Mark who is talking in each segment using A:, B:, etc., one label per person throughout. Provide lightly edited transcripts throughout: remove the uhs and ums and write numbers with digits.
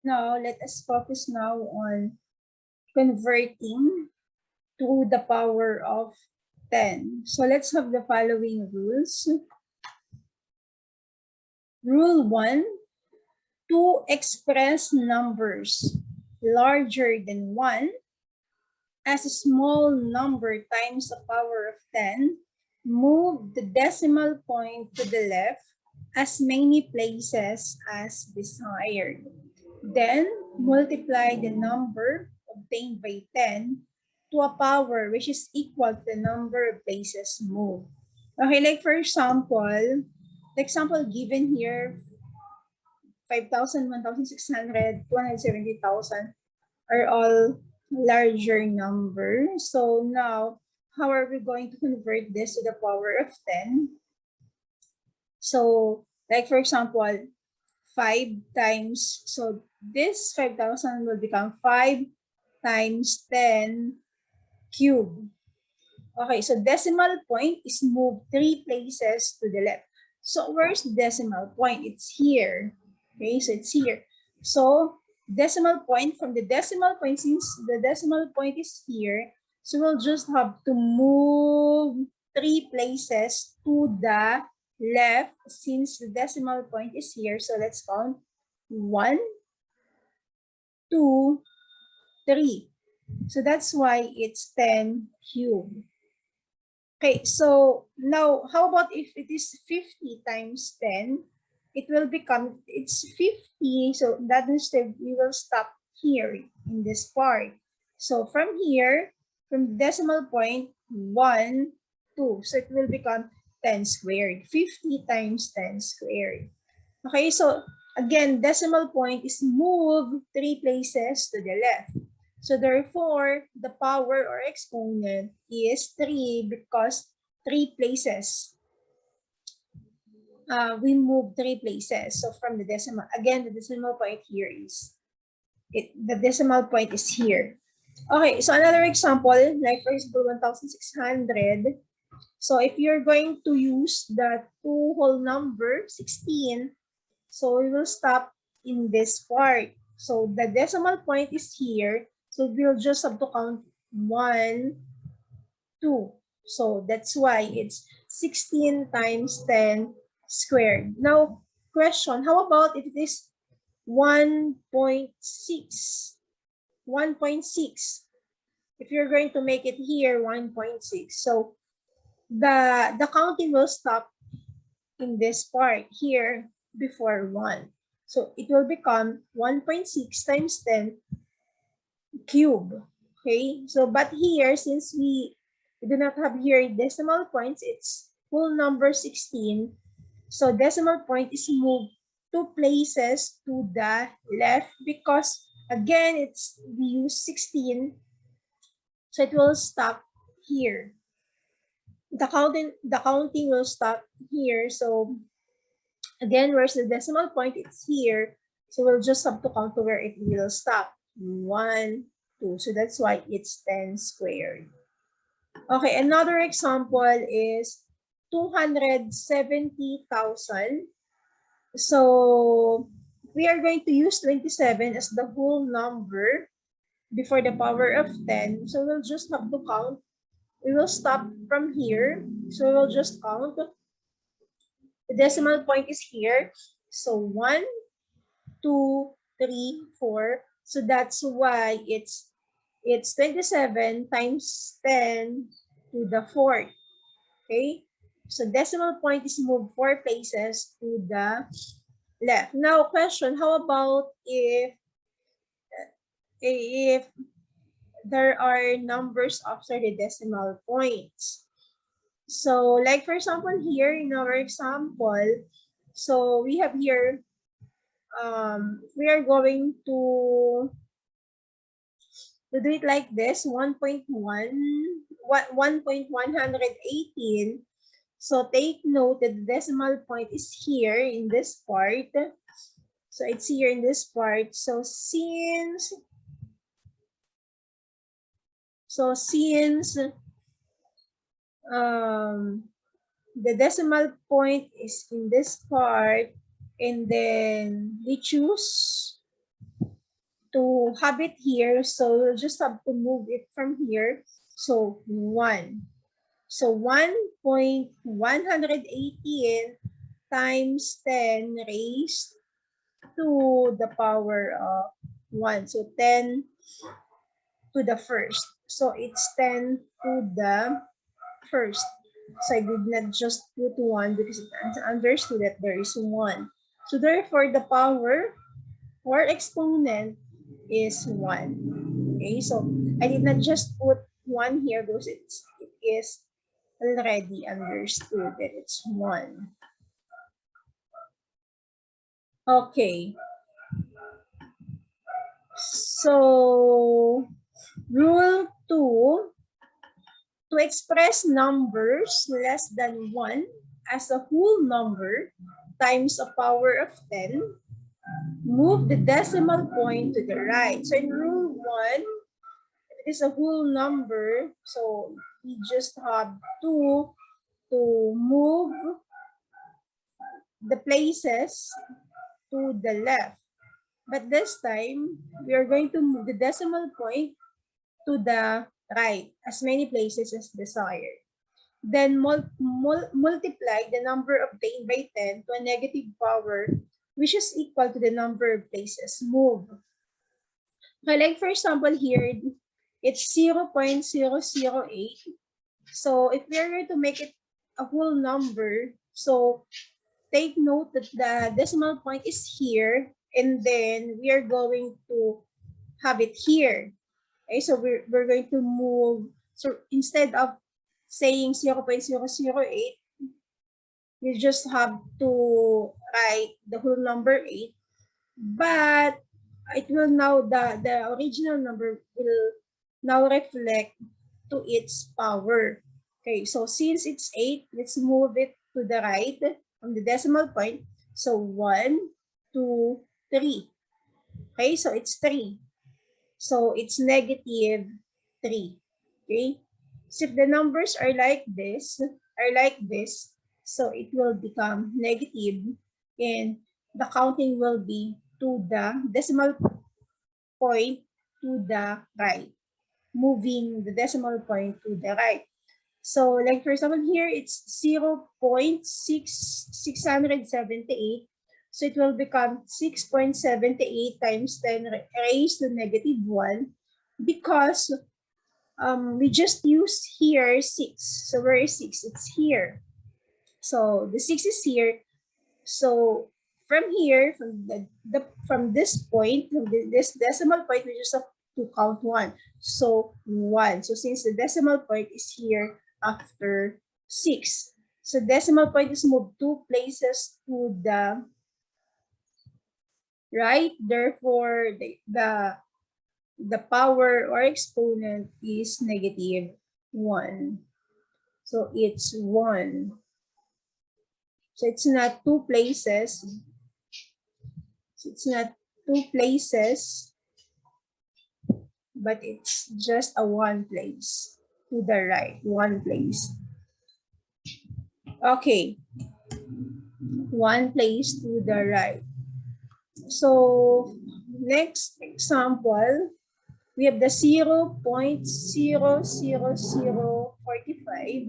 A: Now, let us focus now on converting to the power of 10. So let's have the following rules. Rule 1, to express numbers larger than 1 as a small number times the power of 10, move the decimal point to the left as many places as desired. Then multiply the number obtained by 10 to a power which is equal to the number of places moved. Okay, like for example, the example given here, 5,000, 1,600, 270,000 are all larger numbers. So now, how are we going to convert this to the power of 10? So, like for example, 5 times, so this 5,000 will become 5 times 10 cubed. Okay, so decimal point is moved 3 places to the left. So where's the decimal point? It's here. Okay, so it's here. So decimal point, from the decimal point, since the decimal point is here, so we'll just have to move 3 places to the left since the decimal point is here. So let's count 1, 2, 3. So that's why it's 10 cubed. Okay, so now how about if it is 50 times 10? It will become, it's 50. So that means that we will stop here in this part. So from here, from decimal point, 1, 2. So it will become 10 squared. 50 times 10 squared. Okay, so again, decimal point is moved 3 places to the left. So therefore, the power or exponent is 3 because 3 places. We move 3 places. So from the decimal, again, the decimal point here is, the decimal point is here. Okay, so another example, like for example, 1,600. So if you're going to use the two whole number, 16, so we will stop in this part. So the decimal point is here. So we'll just have to count 1, 2. So that's why it's 16 times 10 squared. Now, question, how about if it is 1.6? 1.6. If you're going to make it here, 1.6. So the counting will stop in this part here before 1. So it will become 1.6 times 10 cube. Okay, so but here, since we do not have here decimal points, it's whole number 16. So decimal point is moved 2 places to the left because again, it's we use 16. So it will stop here. The counting will stop here. So again, where's the decimal point? It's here. So we'll just have to count to where it will stop. 1, 2. So that's why it's 10 squared. Okay, another example is 270,000. So we are going to use 27 as the whole number before the power of 10. So we'll just have to count. We will stop from here. So we'll just count. The decimal point is here. So 1, 2, 3, 4. So that's why it's 27 times 10 to the 4th. Okay? So decimal point is moved 4 places to the left. Now question, how about if there are numbers after the decimal points? So like for example here in our example, so we have here, we are going to do it like this, 1.1, 1.118. So take note that the decimal point is here in this part. So it's here in this part. So since the decimal point is in this part, and then we choose to have it here, so we'll just have to move it from here. So 1. So 1.118 times 10 raised to the power of 1. So 10 to the first. So it's 10 to the first. So I did not just put 1 because it understood that there is 1. So therefore, the power or exponent is 1. Okay, so I did not just put 1 here because it is already understood that it's 1. Okay. So rule 2, to express numbers less than 1 as a whole number times a power of 10, move the decimal point to the right. So in rule 1, it is a whole number, so we just have to move the places to the left. But this time, we are going to move the decimal point to the right, as many places as desired. Then multiply the number obtained by 10 to a negative power, which is equal to the number of places moved. Okay, like for example here, it's 0.008. So if we are going to make it a whole number, so take note that the decimal point is here, and then we are going to have it here. Okay, so we're going to move. So instead of saying 0.008, you just have to write the whole number 8. But it will now, the original number will now reflect to its power. Okay, so since it's 8, let's move it to the right from the decimal point. So 1, 2, 3. Okay, so it's 3. So it's negative 3. Okay, so if the numbers are like this, so it will become negative, and the counting will be to the decimal point to the right, moving the decimal point to the right. So like for example here, it's 0.678. So it will become 6.78 times 10 raised to negative 1, because we just used here 6. So where is 6? It's here. So the 6 is here. So from here, from this point, from this decimal point, we just have to count 1. So 1. So since the decimal point is here after 6, so decimal point is moved 2 places to the right. Therefore, the power or exponent is negative 1. So it's 1. So it's not 2 places. So it's not 2 places, but it's just a 1 place to the right, 1 place. Okay, 1 place to the right. So next example, we have the 0.00045.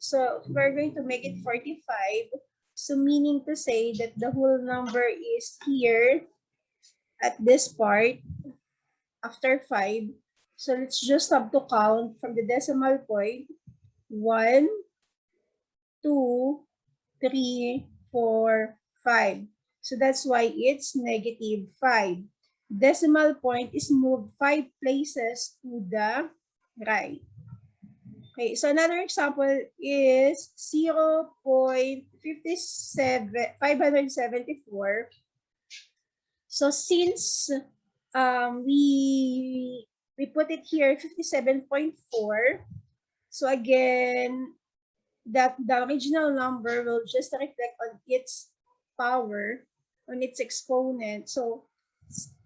A: So we're going to make it 45. So meaning to say that the whole number is here at this part after 5. So let's just have to count from the decimal point. 1, 2, 3, 4, 5. So that's why it's negative 5. Decimal point is moved 5 places to the right. Okay, so another example is 0.574. So since we put it here 57.4, so again, that the original number will just reflect on its power, on its exponent. So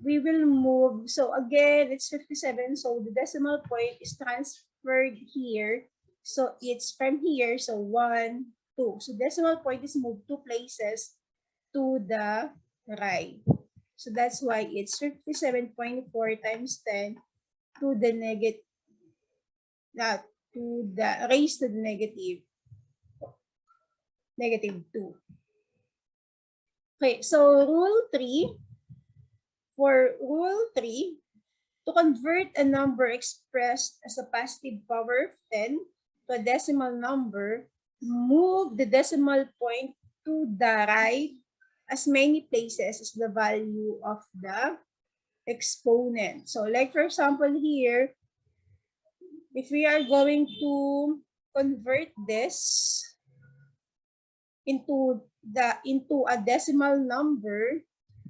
A: we will move. So again, it's 57. So the decimal point is transferred here. So it's from here. So 1, 2. So decimal point is moved 2 places to the right. So that's why it's 57.4 times 10 to the negative, to the raised to the negative 2. Okay, so rule 3, for rule 3, to convert a number expressed as a positive power of 10 to a decimal number, move the decimal point to the right as many places as the value of the exponent. So like for example here, if we are going to convert this into a decimal number,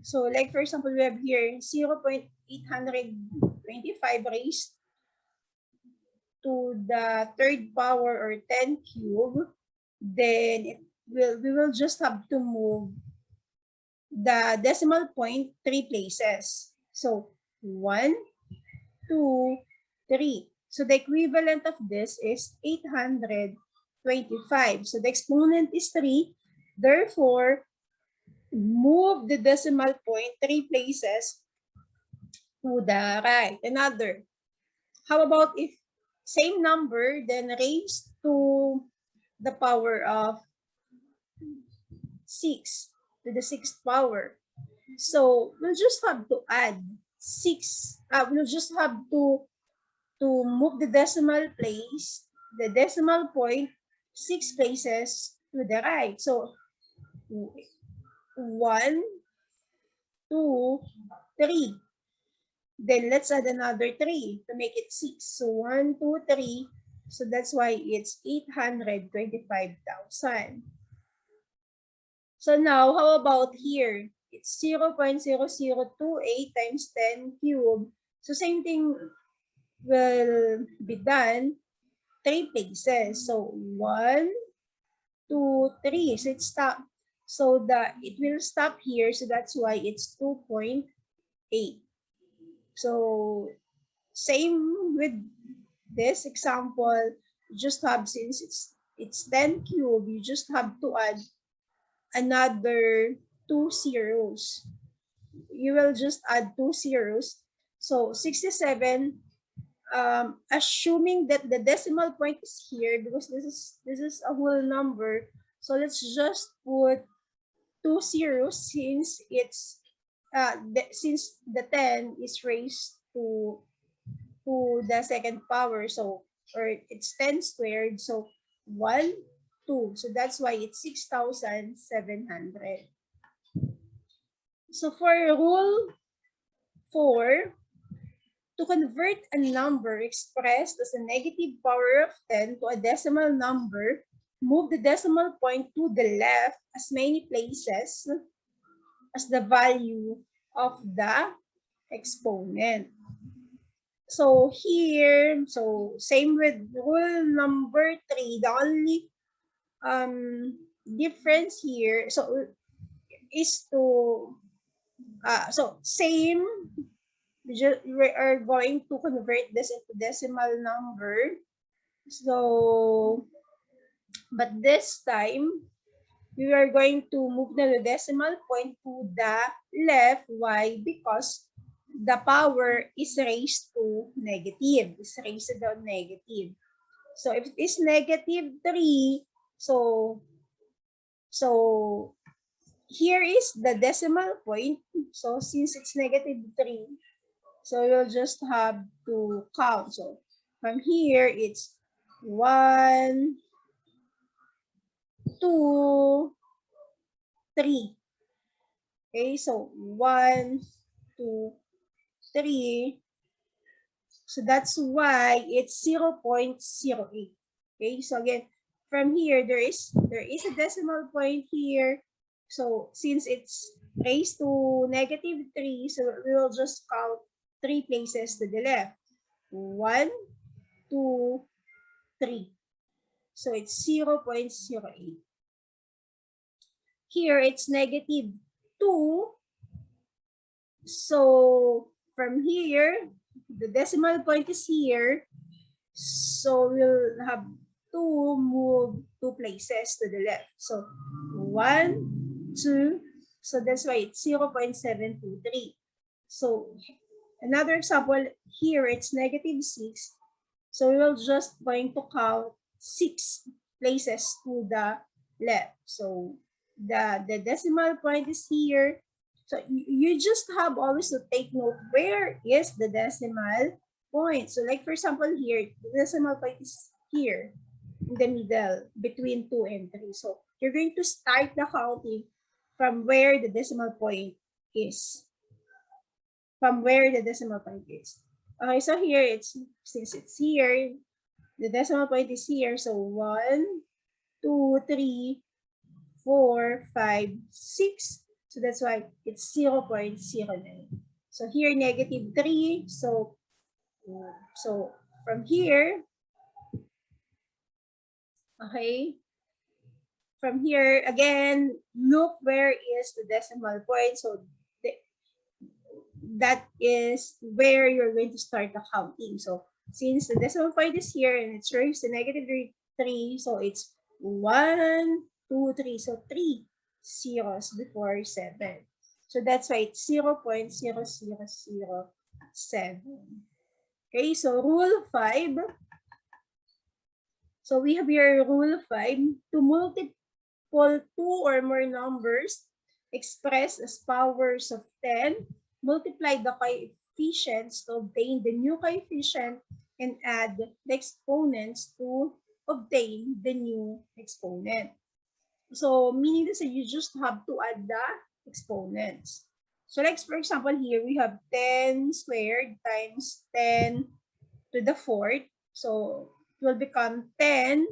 A: so like for example, we have here 0.825 raised to the third power or 10 cube, then we will just have to move the decimal point 3 places. So 1, 2, 3. So the equivalent of this is 825. So the exponent is 3. Therefore, move the decimal point 3 places to the right. Another. How about if same number then raised to the power of 6, to the 6th power? So we'll just have to add 6. We'll just have to move the decimal place, the decimal point, 6 places to the right. So 1, 2, 3. Then let's add another 3 to make it 6. So 1, 2, 3. So that's why it's 825,000. So now, how about here? It's 0.0028 times 10 cubed. So same thing will be done 3 places. So 1, 2, 3. So it stop. So it will stop here. So that's why it's 2.8. So same with this example. You just have, since it's 10 cubed, you just have to add another 2 zeros. You will just add 2 zeros. So 67. Assuming that the decimal point is here, because this is a whole number, so let's just put 2 zeros since it's since the 10 is raised to the second power, so or it's 10 squared, so 1, 2, so that's why it's 6,700. So for rule 4, to convert a number expressed as a negative power of 10 to a decimal number, move the decimal point to the left as many places as the value of the exponent. So here, so same with rule number 3, the only difference here is to so same. We are going to convert this into decimal number. So, but this time, we are going to move the decimal point to the left. Why? Because the power is raised to negative. It's raised to the negative. So if it is negative 3, so here is the decimal point. So since it's negative 3, so you'll just have to count. So from here, it's 1, 2, 3. Okay, so 1, 2, 3. So that's why it's 0.08. Okay, so again, from here, there is a decimal point here. So since it's raised to negative 3, so we will just count 3 places to the left. 1, 2, 3. So it's 0.08. Here it's negative 2. So from here, the decimal point is here. So we'll have to move 2 places to the left. So 1, 2, So that's why it's 0.723. So another example here, it's negative 6. So we will just going to count 6 places to the left. So the decimal point is here. So you just have always to take note where is the decimal point. So like for example here, the decimal point is here in the middle between 2 and 3. So you're going to start the counting from where the decimal point is. From where the decimal point is. Okay, so here it's since it's here, the decimal point is here. So 1, 2, 3, 4, 5, 6. So that's why it's 0.09. So here negative 3. So from here, okay, from here again, look where is the decimal point. So that is where you're going to start the counting. So since the decimal point is here and it's raised to negative 3, so it's 1, 2, 3. So 3 zeros before 7. So that's why it's 0.0007. Okay, so rule 5. So we have here rule 5. To multiple 2 or more numbers expressed as powers of 10, multiply the coefficients to obtain the new coefficient and add the exponents to obtain the new exponent. So meaning to say you just have to add the exponents. So like for example here we have 10 squared times 10 to the 4th. So it will become 10.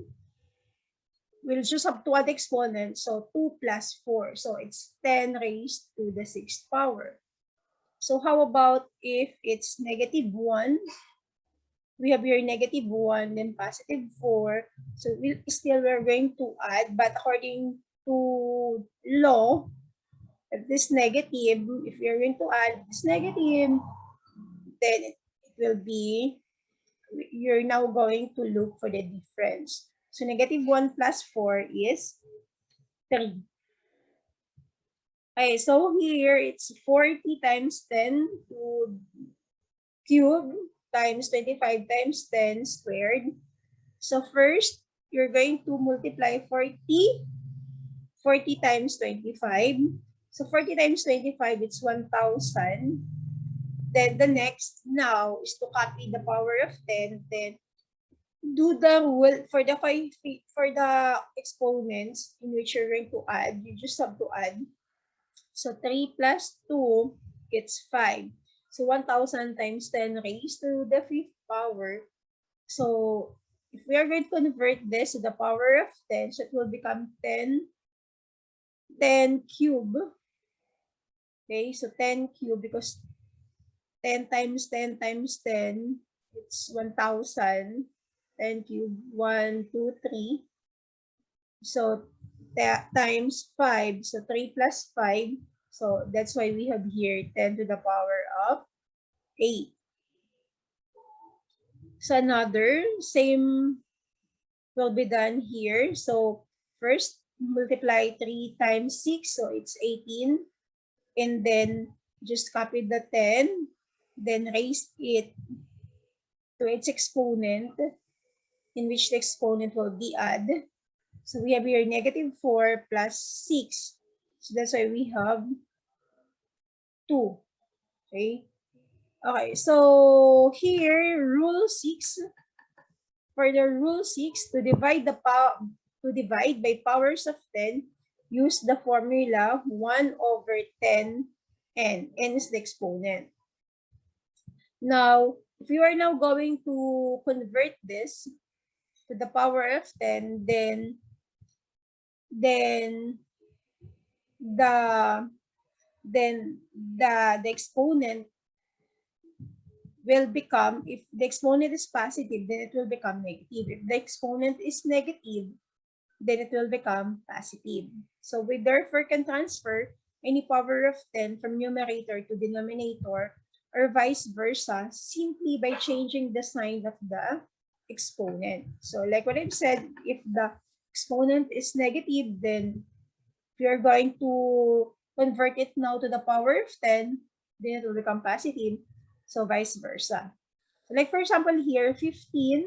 A: We'll just have to add exponents. So 2 plus 4. So it's 10 raised to the 6th power. So how about if it's negative 1? We have here negative 1, then positive 4. So we're going to add, but according to law, if this negative, if you're going to add this negative, then it will be, you're now going to look for the difference. So negative 1 plus 4 is 3. Okay, so here it's 40 times 10 to cube times 25 times 10 squared. So first, you're going to multiply 40 times 25. So 40 times 25, it's 1,000. Then the next now is to copy the power of 10. Then do the rule for the exponents in which you're going to add. You just have to add. So 3 plus 2, it's 5. So 1,000 times 10 raised to the 5th power. So if we are going to convert this to the power of 10, so it will become 10 cube. Okay, so 10 cube because 10 times 10 times 10, it's 1,000. 10 cube, 1, 2, 3. So times 5, so 3 plus 5. So that's why we have here 10 to the power of 8. So another same will be done here. So first multiply 3 times 6, so it's 18. And then just copy the 10, then raise it to its exponent, in which the exponent will be added. So we have here negative 4 plus 6. So that's why we have 2. Okay. Okay, so here rule 6. For the rule 6, to divide by powers of 10, use the formula 1 over 10 n. N is the exponent. Now, if you are now going to convert this to the power of 10, then the exponent will become, if the exponent is positive, then it will become negative. If the exponent is negative, then it will become positive. So we therefore can transfer any power of 10 from numerator to denominator or vice versa simply by changing the sign of the exponent. So like what I've said, if the exponent is negative, then we are going to convert it now to the power of 10, then it will become positive. So vice versa. Like for example here, 15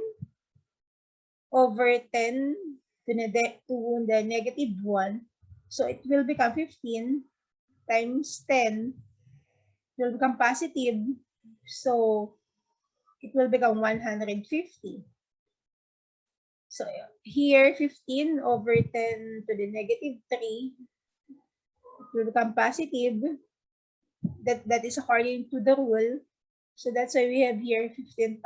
A: over 10 to the negative 1. So it will become 15 times 10 will become positive. So it will become 150. So here, 15 over 10 to the negative 3 will become positive. That is according to the rule. So that's why we have here 15,000.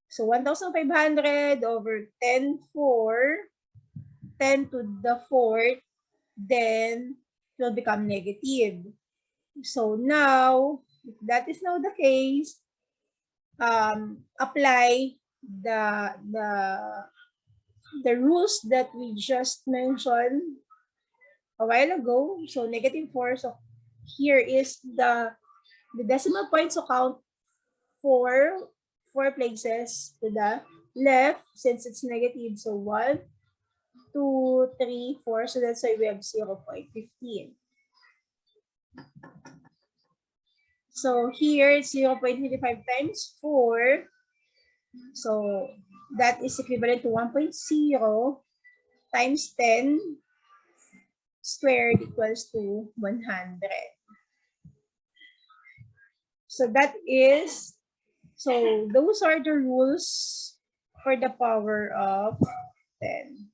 A: So 1,500 over 10 to the 4th, then it will become negative. So now, if that is now the case, apply the rules that we just mentioned a while ago. So negative 4. So here is the decimal point. So count four places to the left since it's negative. So 1, 2, 3, 4. So that's why we have 0.15. So here it's 0.25 times 4. So that is equivalent to 1.0 times 10 squared equals to 100. So those are the rules for the power of 10.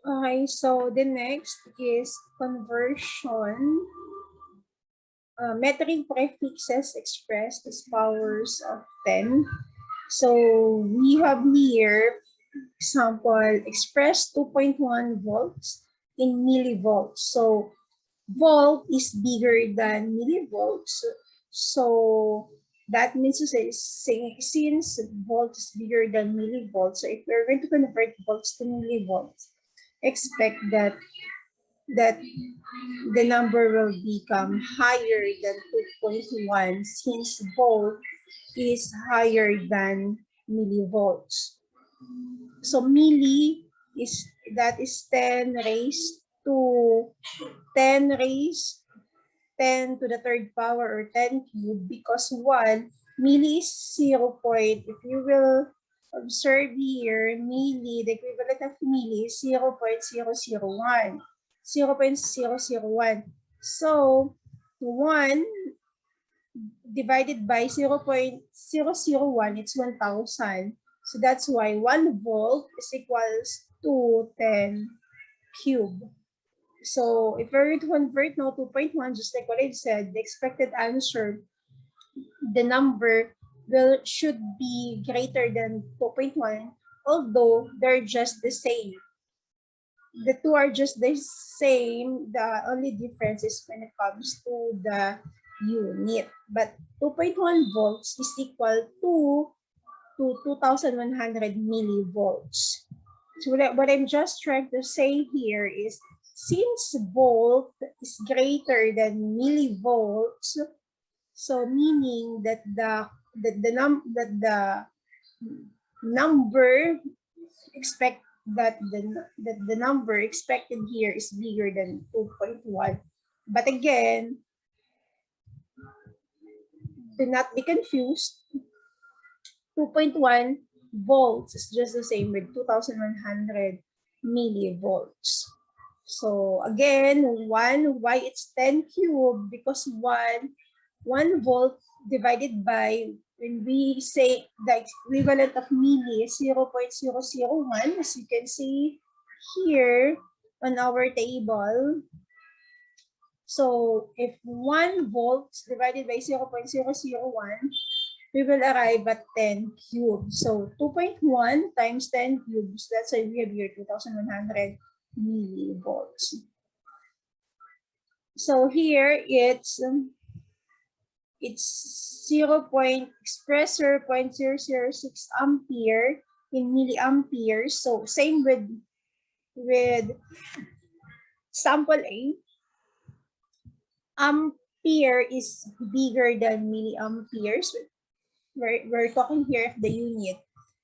A: Okay, so the next is conversion. Metric prefixes expressed as powers of 10. So we have here, example, express 2.1 volts in millivolts. So volt is bigger than millivolts. So that means to say, since volt is bigger than millivolts, so if we're going to convert volts to millivolts, expect that the number will become higher than 2.1 since volt is higher than millivolts. So milli is 10 raised to 10 raised 10 to the third power or 10 cube because 1 milli is 0. If you will observe here, milli, the equivalent of milli is 0.001. 0.001. So 1 divided by 0.001, it's 1,000. So that's why 1 volt is equals to 10 cube. So if we're going to convert now 2.1, just like what I said, the expected answer, the number should be greater than 2.1, although they're just the same. The two are just the same. The only difference is when it comes to the unit. But 2.1 volts is equal to 2,100 millivolts. So what I'm just trying to say here is, since volt is greater than millivolts, so meaning that the number expect that the number expected here is bigger than 2.1. But again, do not be confused. 2.1 volts is just the same with 2,100 millivolts. So again, why it's 10 cube? Because 1 volt divided by, when we say the equivalent of milli is 0.001, as you can see here on our table. So if 1 volts divided by 0.001, we will arrive at 10 cubes. So 2.1 times 10 cubes, that's why we have here 2,100 millivolts. So here it's 0.006 ampere in milliamperes. So same with sample A. Ampere is bigger than milliamperes. We're talking here of the unit.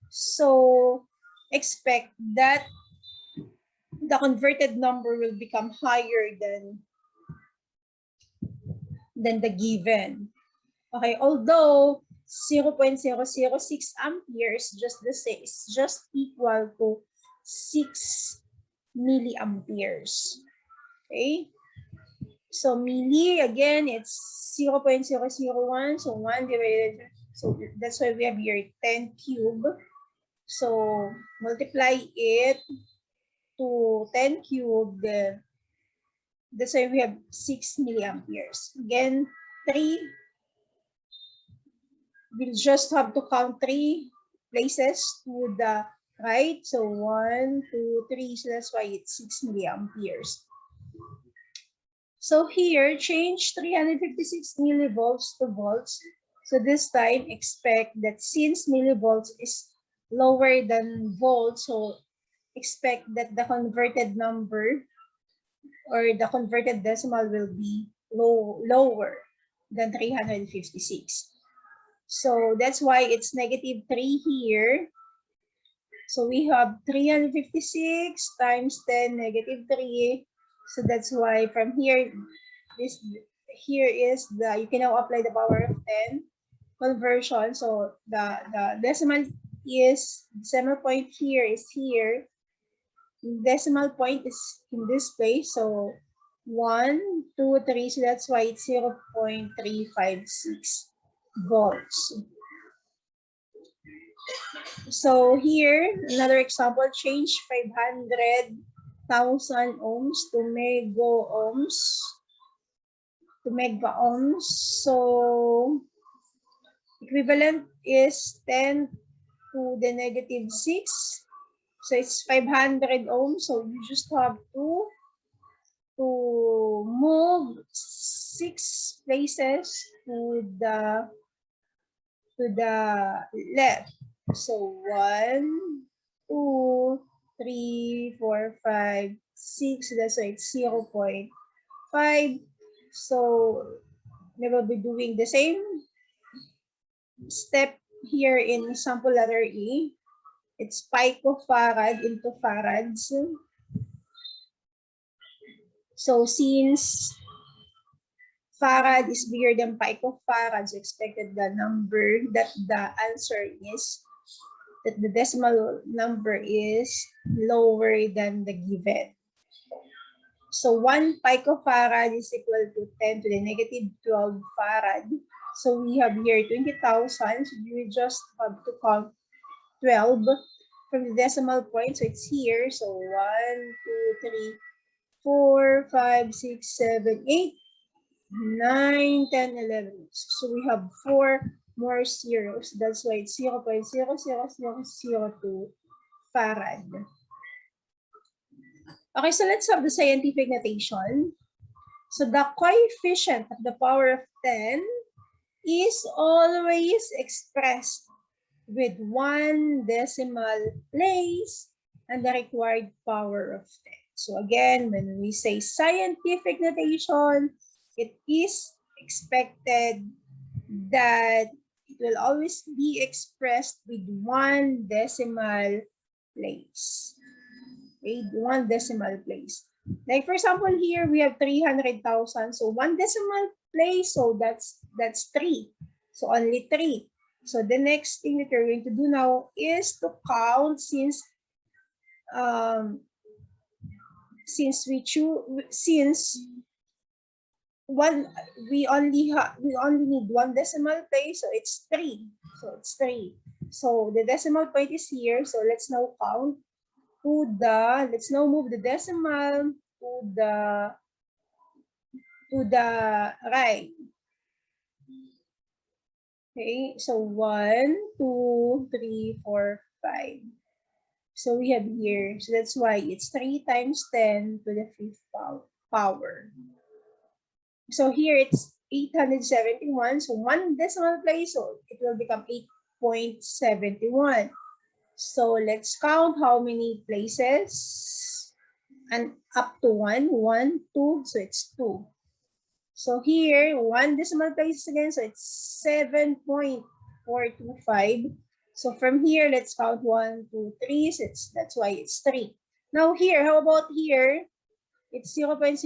A: So expect that the converted number will become higher than the given. Okay, although 0.006 amperes just equal to 6 milliamperes. Okay, so milli again, it's 0.001, so 1 divided, so that's why we have here 10 cube. So multiply it to 10 cube, then that's why we have 6 milliamperes. Again, 3, we'll just have to count 3 places to the right. So 1, 2, 3, so that's why it's 6 milliamperes. So here, change 356 millivolts to volts. So this time, expect that since millivolts is lower than volts, so expect that the converted number or the converted decimal will be lower than 356. So that's why it's negative 3 here. So we have 356 times 10 negative 3. So that's why from here, this here is the, you can now apply the power of 10 conversion. So the decimal point here is here. Decimal point is in this place. So 1, 2, 3. So that's why it's 0.356 volts. So here, another example, change 500,000 ohms to mega ohms. So equivalent is 10 to the negative 6. So it's 500 ohms. So you just have to move 6 places to the left. So 1, 2, 3, 4, 5, 6. That's why it's 0.5. So we will be doing the same step here in sample letter E. It's picofarad into farads. So since farad is bigger than picofarads, expected the number that the answer is that the decimal number is lower than the given. So 1 picofarad is equal to 10 to the negative 12 farad. So we have here 20,000. So we just have to count 12 from the decimal point. So it's here. So 1, 2, 3, 4, 5, 6, 7, 8, 9, 10, 11. So we have 4 more zeros. That's why it's 0.00002 farad. Okay, so let's have the scientific notation. So the coefficient of the power of 10 is always expressed with 1 decimal place and the required power of 10. So again, when we say scientific notation, it is expected that it will always be expressed with 1 decimal place. Okay, 1 decimal place. Like for example, here we have 300,000. So 1 decimal place, so that's 3. So only 3. So the next thing that you're going to do now is to count since we only need 1 decimal place, so it's 3. So it's 3. So the decimal point is here. So let's now count let's now move the decimal to the right. Okay, so 1, 2, 3, 4, 5. So we have here, so that's why it's 3 times 10 to the 5th power. So here it's 871. So 1 decimal place, so it will become 8.71. So let's count how many places and up to 1, 1, 2, so it's 2. So here, 1 decimal place again, so it's 7.425. So from here, let's count 1, 2, 3. So that's why it's 3. Now here, how about here? It's 0.001.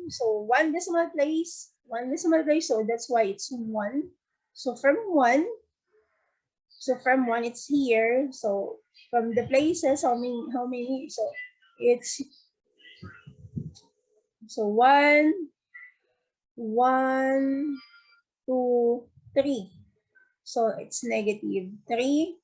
A: So 1 decimal place, 1 decimal place. So that's why it's 1. So from 1, it's here. So from the places, how many? So it's so 1, 1, 2, 3. So it's -3.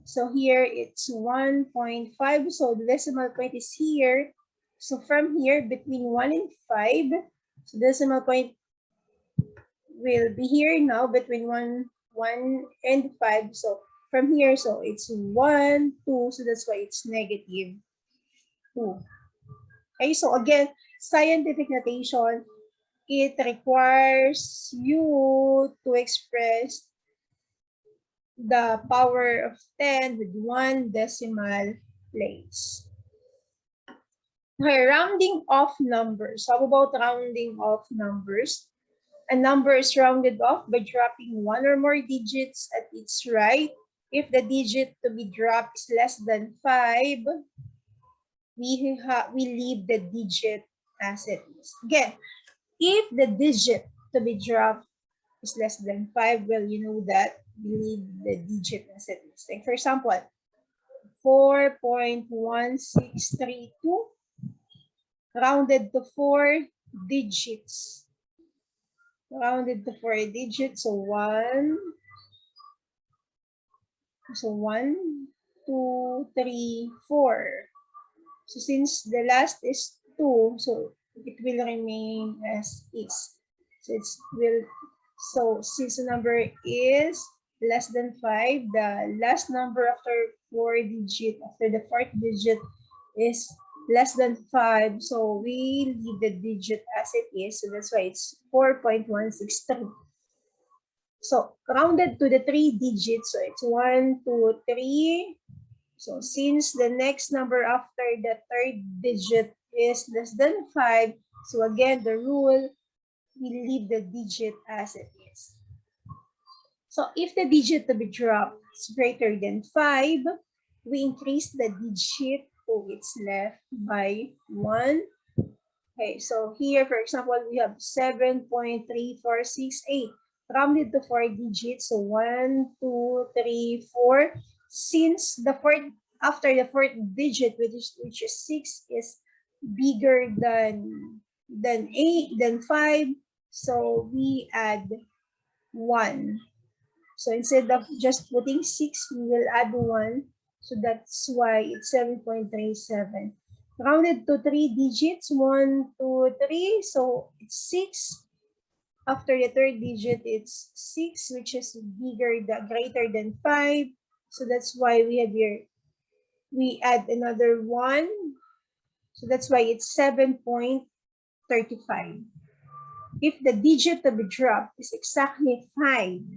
A: So here it's 1.5. So the decimal point is here. So from here, between 1 and 5, so decimal point will be here now between 1 and 5. So from here, so it's 1, 2. So that's why it's -2. Okay, so again, scientific notation, it requires you to express the power of 10 with 1 decimal place. Okay, rounding off numbers. How about rounding off numbers? A number is rounded off by dropping 1 or more digits at its right. If the digit to be dropped is less than 5, we leave the digit as it is. Again, if the digit to be dropped is less than 5, well, you know that we leave the digit as it is. Like for example, 4.1632 rounded to 4 digits. Rounded to 4 digits, so 1, 2, 3, 4. So since the last is 2, so it will remain as is. So since the number is less than 5, the last number after 4 digit, after the 4th digit is less than 5. So we leave the digit as it is. So that's why it's 4.163. So rounded to the 3 digits, so it's 1, 2, 3. So since the next number after the 3rd digit is less than 5, so again, the rule, we leave the digit as it is. So if the digit to be dropped is greater than 5, we increase the digit to its left by 1. Okay, so here, for example, we have 7.3468 rounded to 4 digits. So 1, 2, 3, 4. Since the fourth, after the 4th digit, which is 6, is bigger than 5, so we add 1. So instead of just putting 6, we will add 1. So that's why it's 7.37. Rounded to 3 digits, 1, 2, 3. So it's 6. After the 3rd digit, it's 6, which is greater than 5. So that's why we have here, we add another 1. So that's why it's 7.35. If the digit to be dropped is exactly 5,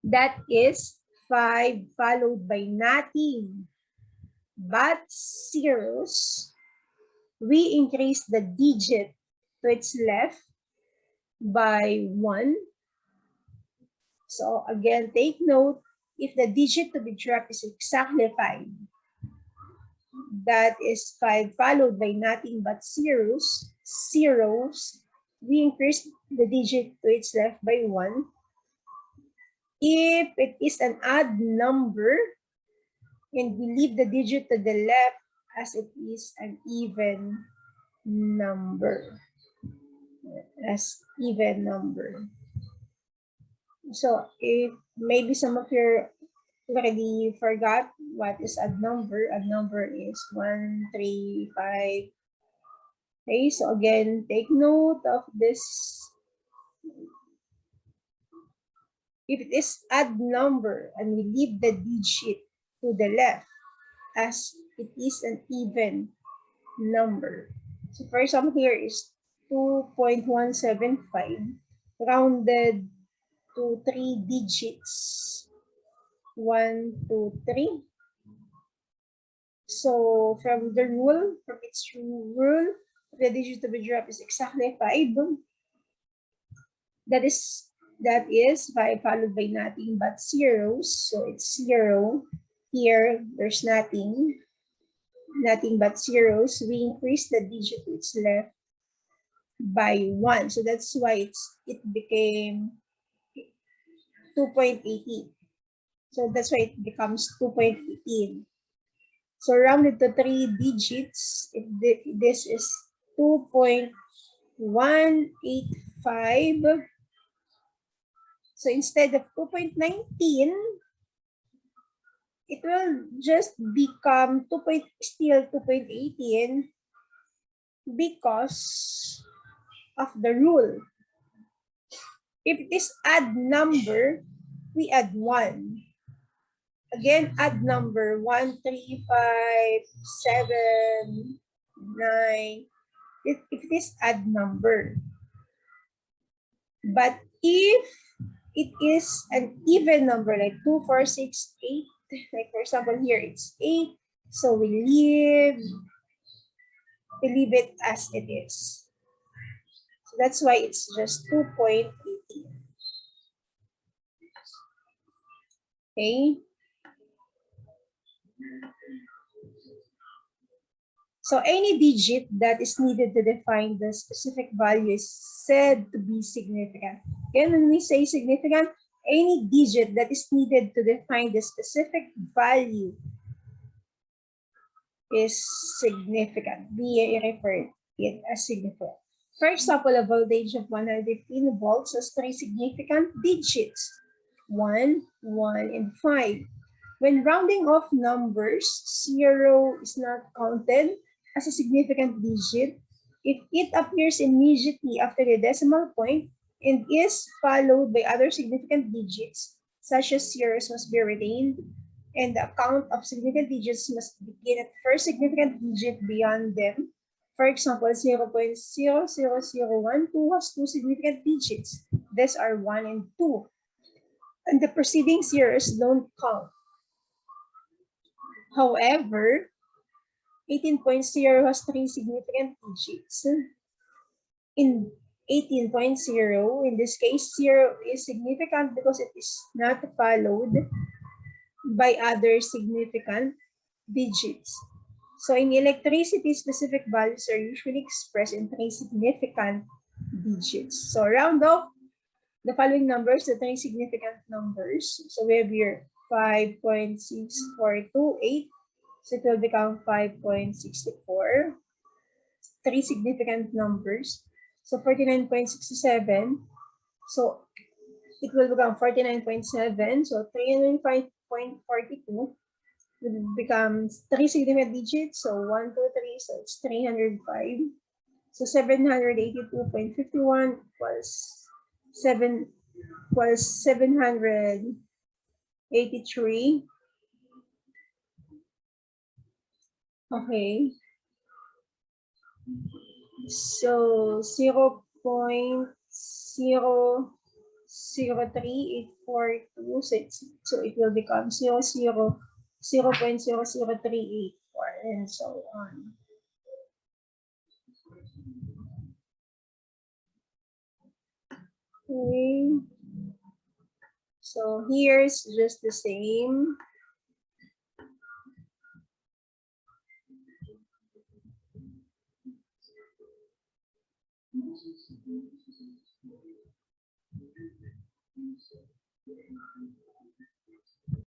A: that is 5 followed by nothing but zeros, we increase the digit to its left by 1. So again, take note, if the digit to be dropped is exactly 5, that is 5 followed by nothing but zeros, we increase the digit to its left by 1. If it is an odd number, and we leave the digit to the left as it is an even number. So if maybe some of you already forgot what is odd number is 1, 3, 5. Okay, so again, take note of this. If it is odd number and we leave the digit to the left as it is an even number. So for example, here is 2.175 rounded to 3 digits. 1, 2, 3. So from its rule, the digit to be dropped is exactly 5. That is That is 5 followed by nothing but zeros. So it's 0. Here, there's nothing but zeros. We increase the digit to its left by 1. So that's why it became 2.18. So that's why it becomes 2.18. So rounded to 3 digits, this is 2.185. So instead of 2.19, it will just become still 2.18 because of the rule. If it is add number, we add 1. Again, add number 1, 3, 5, 7, 9. If it is add number. But if it is an even number like 2, 4, 6, 8, like for example here it's 8, so we leave it as it is. So that's why it's just 2.18. Okay. So any digit that is needed to define the specific value is said to be significant. Again, when we say significant, any digit that is needed to define the specific value is significant. We refer it as significant. For example, a voltage of 115 volts has 3 significant digits, 1, 1, and 5. When rounding off numbers, 0 is not counted as a significant digit if it appears immediately after the decimal point and is followed by other significant digits, such as zeros must be retained, and the count of significant digits must begin at first significant digit beyond them. For example, 0.00012 has 2 significant digits. These are 1 and 2. And the preceding zeros don't count. However, 18.0 has 3 significant digits. In 18.0, in this case, 0 is significant because it is not followed by other significant digits. So in electricity, specific values are usually expressed in 3 significant digits. So round off the following numbers, the 3 significant numbers. So we have here 5.6428. So it will become 5.64. 3 significant numbers. So 49.67. So it will become 49.7. So 305.42 will become 3 significant digits. So 1, 2, 3. So it's 305. So 782.51 equals 783. Okay. So 0.003842. So it will become 0.00384 and so on. Okay. So here's just the same.